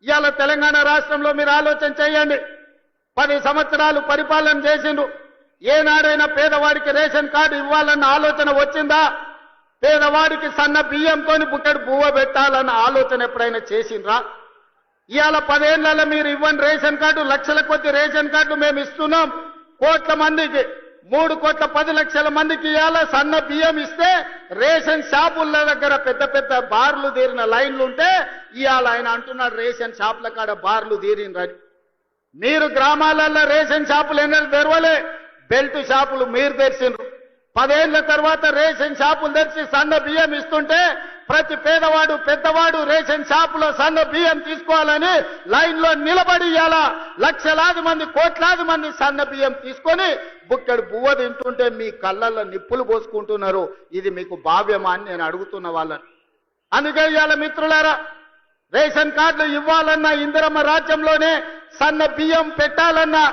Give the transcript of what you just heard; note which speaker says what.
Speaker 1: ఇవాళ తెలంగాణ రాష్ట్రంలో మీరు ఆలోచన చేయండి. 10 సంవత్సరాలు పరిపాలన చేసిండ్రు. ఏనాడైనా పేదవాడికి రేషన్ కార్డు ఇవ్వాలన్న ఆలోచన వచ్చిందా? పేదవాడికి సన్న బియ్యంతో బుట్టెడు బువ్వ పెట్టాలన్న ఆలోచన ఎప్పుడైనా చేసిండ్రా? ఇవాళ 10 ఏళ్లలో మీరు ఇవ్వని రేషన్ కార్డు, లక్షల కొద్ది రేషన్ కార్డు మేము ఇస్తున్నాం. కోట్ల మందికి 3,10,00,000 మందికి ఇవాళ సన్న బియ్యం ఇస్తే రేషన్ షాపుల దగ్గర పెద్ద పెద్ద బార్లు తీరిన లైన్లు ఉంటే ఇవాళ ఆయన అంటున్నాడు రేషన్ షాపుల కాడ బార్లు తీరినరని. మీరు గ్రామాలలో రేషన్ షాపులు ఎన్నడూ తెరవలే, బెల్ట్ షాపులు మీరు తెరిచిండ్రు. 10 ఏళ్ల తర్వాత రేషన్ షాపులు తెరిచి సన్న బియ్యం ఇస్తుంటే ప్రతి పేదవాడు పెద్దవాడు రేషన్ షాపులో సన్న బియ్యం తీసుకోవాలని లైన్లో నిలబడి ఇవాళ లక్షలాది మంది కోట్లాది మంది సన్న బియ్యం తీసుకొని బుక్కడు బువ్వ తింటుంటే మీ కళ్ళల్లో నిప్పులు పోసుకుంటున్నారు. ఇది మీకు భావ్యమా అని నేను అడుగుతున్న వాళ్ళని. అందుకే ఇవాళ మిత్రులారా, రేషన్ కార్డులు ఇవ్వాలన్నా ఇందిరమ్మ రాజ్యంలోనే సన్న బియ్యం పెట్టాలన్నా